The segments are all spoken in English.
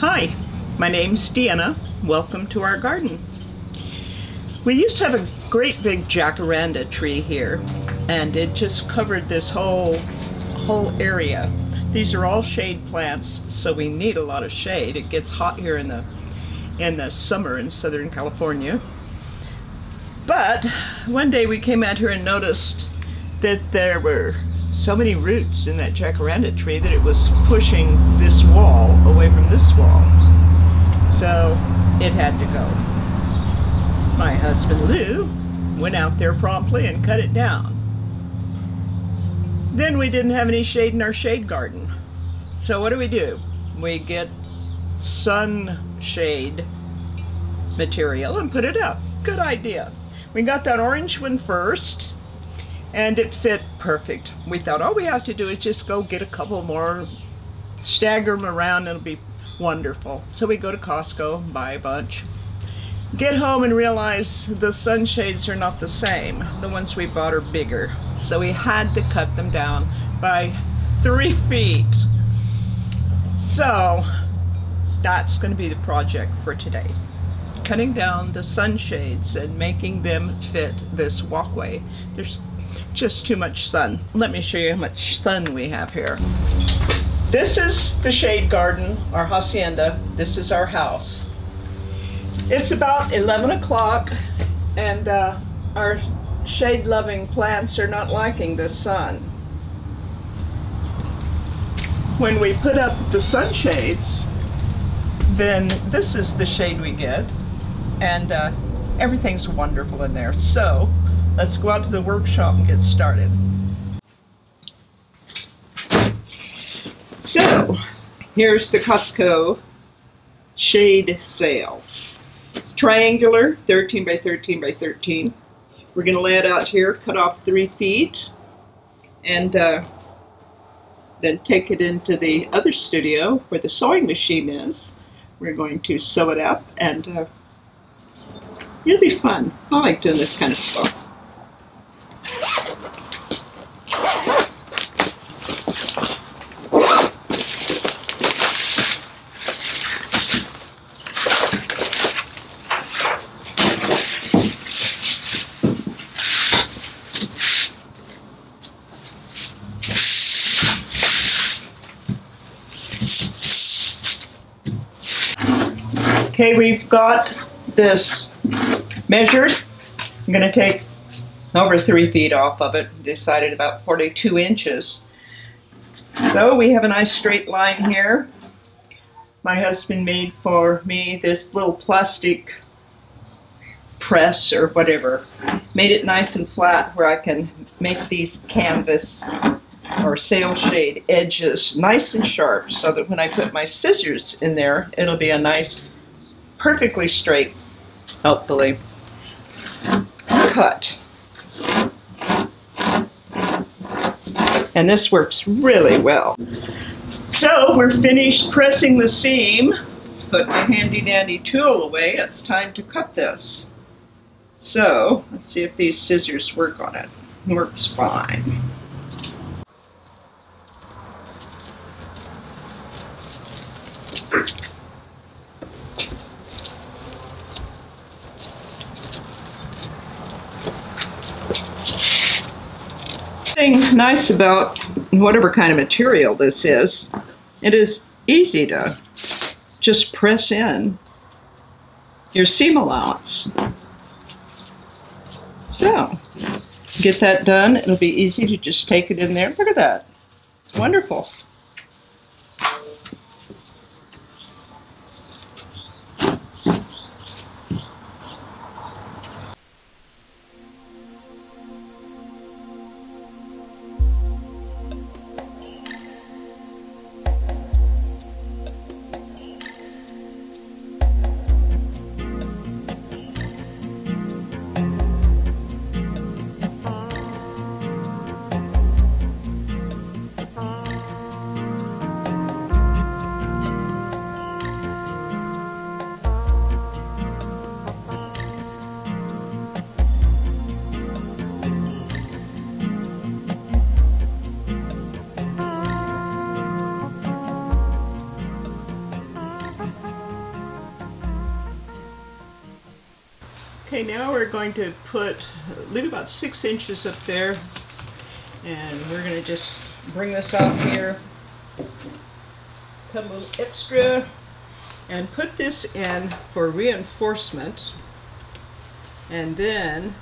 Hi, my name's Deinna. Welcome to our garden. We used to have a great big Jacaranda tree here, and it just covered this whole area. These are all shade plants, so we need a lot of shade. It gets hot here in the summer in Southern California. But one day we came out here and noticed that there were so many roots in that Jacaranda tree that it was pushing this wall away from this wall. So it had to go. My husband Lou went out there promptly and cut it down. Then we didn't have any shade in our shade garden. So what do? We get sunshade material and put it up. Good idea. We got that orange one first, and it fit perfect. We thought all we have to do is just go get a couple more, stagger them around, and it'll be wonderful. So we go to Costco, buy a bunch, get home and realize the sunshades are not the same. The ones we bought are bigger. So we had to cut them down by 3 feet. So that's going to be the project for today. Cutting down the sunshades and making them fit this walkway. There's just too much sun. Let me show you how much sun we have here. This is the shade garden, our hacienda. This is our house. It's about 11 o'clock, and our shade-loving plants are not liking the sun. When we put up the sunshades, then this is the shade we get, and everything's wonderful in there. So let's go out to the workshop and get started. So here's the Costco shade sale. It's triangular, 13 by 13 by 13. We're going to lay it out here, cut off 3 feet, and then take it into the other studio where the sewing machine is. We're going to sew it up, and it'll be fun. I like doing this kind of stuff. Okay, we've got this measured. I'm going to take over 3 feet off of it. Decided about 42 inches. So we have a nice straight line here. My husband made for me this little plastic press or whatever. Made it nice and flat where I can make these canvas or sail shade edges nice and sharp, so that when I put my scissors in there, it'll be a nice, perfectly straight, hopefully, cut. And this works really well. So we're finished pressing the seam. Put my handy dandy tool away. It's time to cut this. So let's see if these scissors work on it. It works fine. Thing nice about whatever kind of material this is, it is easy to just press in your seam allowance. So get that done. It'll be easy to just take it in there. Look at that. Wonderful. Okay, now we're going to leave about 6 inches up there, and we're going to just bring this out here, cut a little extra, and put this in for reinforcement, and then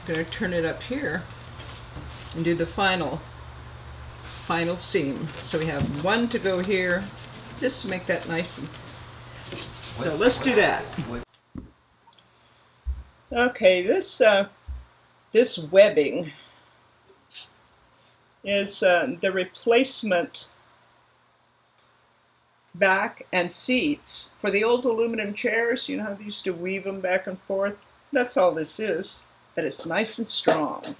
I'm going to turn it up here and do the final seam. So we have one to go here, just to make that nice. So let's do that. Okay, this webbing is the replacement back and seats for the old aluminum chairs. You know how they used to weave them back and forth? That's all this is, but it's nice and strong.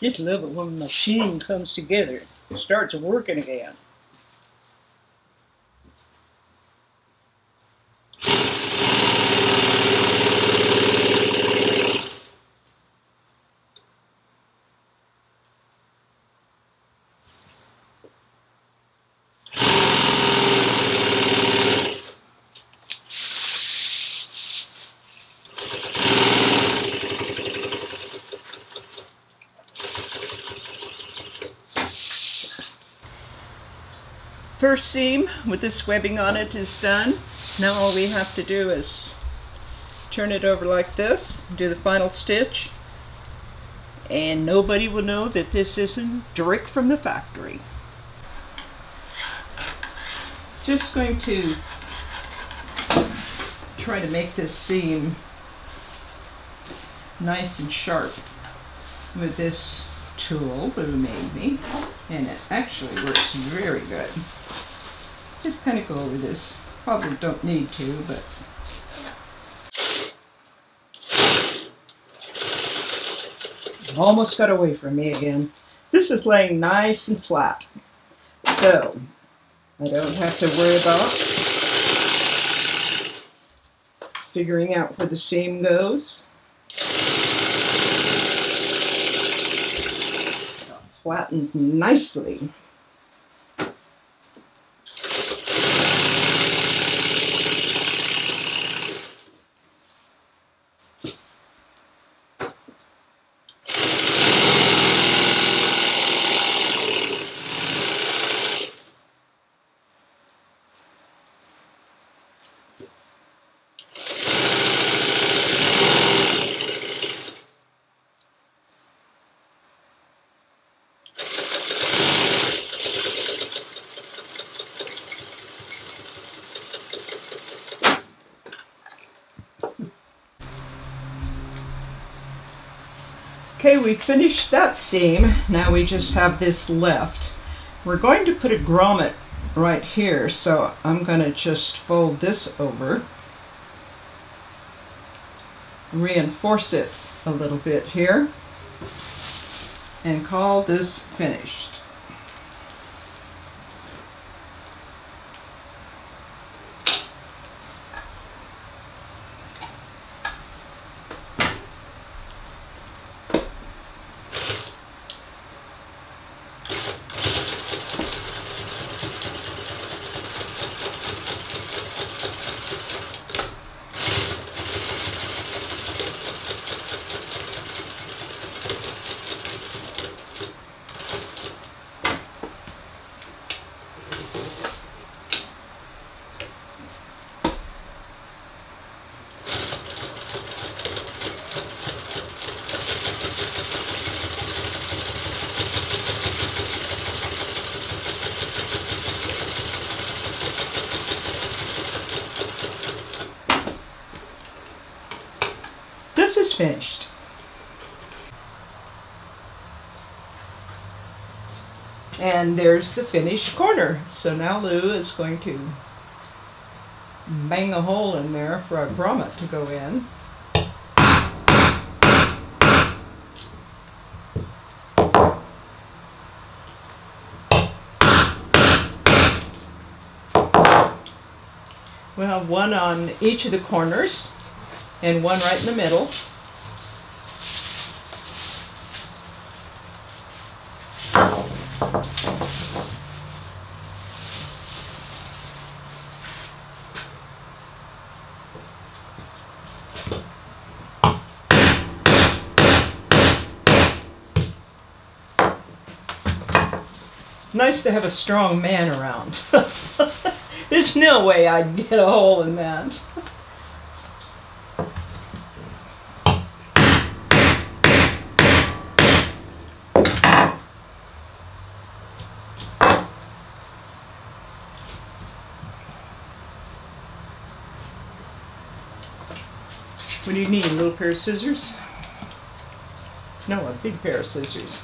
Just love it when the machine comes together, starts working again. First seam with this webbing on it is done. Now all we have to do is turn it over like this, do the final stitch, and nobody will know that this isn't direct from the factory. Just going to try to make this seam nice and sharp with this tool that it made me, and it actually works very good. Just kind of go over this. Probably don't need to, but almost got away from me again. This is laying nice and flat, so I don't have to worry about figuring out where the seam goes. Flattened nicely. Okay, we finished that seam. Now we just have this left. We're going to put a grommet right here, so I'm going to just fold this over, reinforce it a little bit here, and call this finished. This is finished. And there's the finished corner. So now Lou is going to bang a hole in there for a grommet to go in. We'll have one on each of the corners and one right in the middle. Nice to have a strong man around. There's no way I'd get a hole in that. What do you need? A little pair of scissors? No, a big pair of scissors.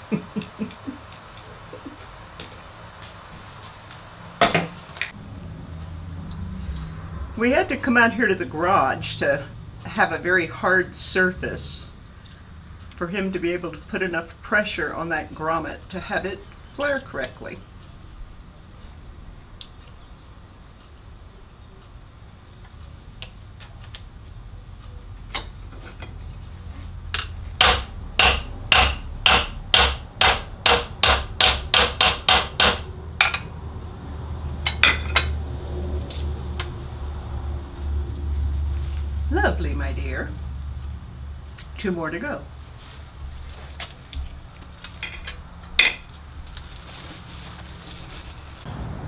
We had to come out here to the garage to have a very hard surface for him to be able to put enough pressure on that grommet to have it flare correctly. Lovely, my dear. 2 more to go.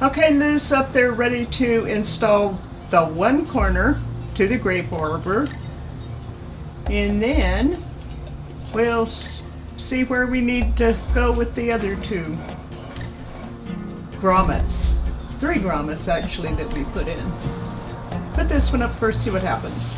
Okay, Lou's up there ready to install the one corner to the grape arbor, and then we'll see where we need to go with the other 2 grommets. 3 grommets actually that we put in. Put this one up first, see what happens.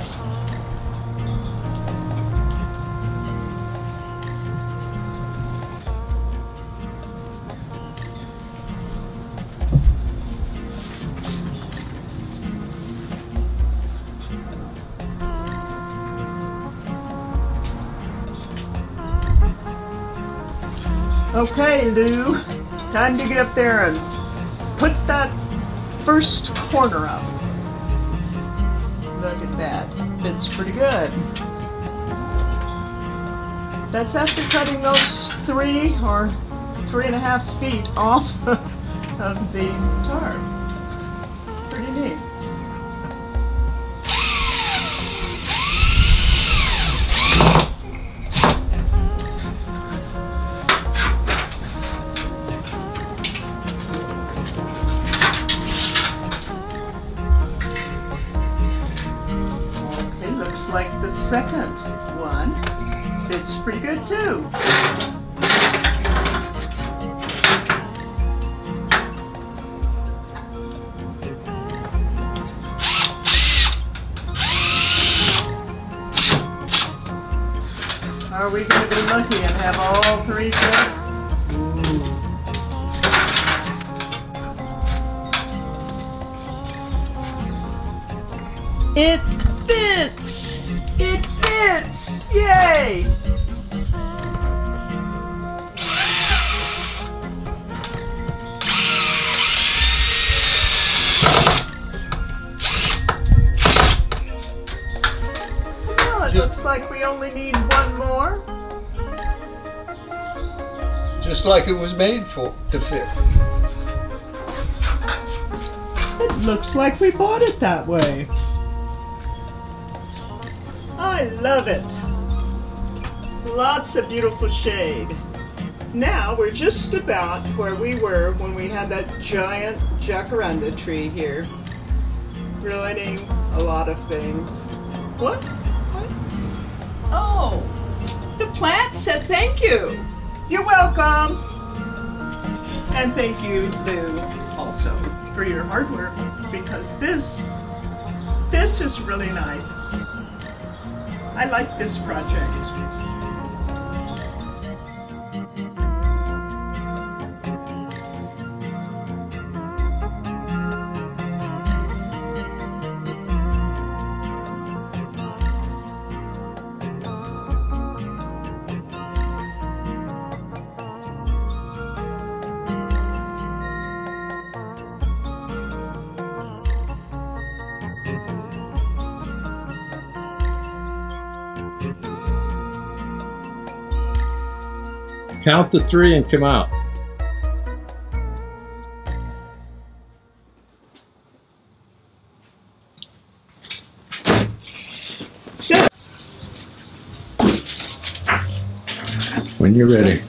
Okay, Lou, time to get up there and put that first corner up. Look at that, fits pretty good. That's after cutting those 3 or 3.5 feet off of the tarp. Pretty neat. Like the second one fits pretty good too. Are we going to be lucky and have all 3 fit? It fits! It fits! Yay! Well, it looks like we only need 1 more. Just like it was made to fit. It looks like we bought it that way. I love it. Lots of beautiful shade. Now we're just about where we were when we had that giant jacaranda tree here, ruining a lot of things. What? Oh, the plant said thank you. You're welcome. And thank you, Lou, also for your hard work, because this is really nice. I like this project. Count to 3 and come out. So, When you're ready.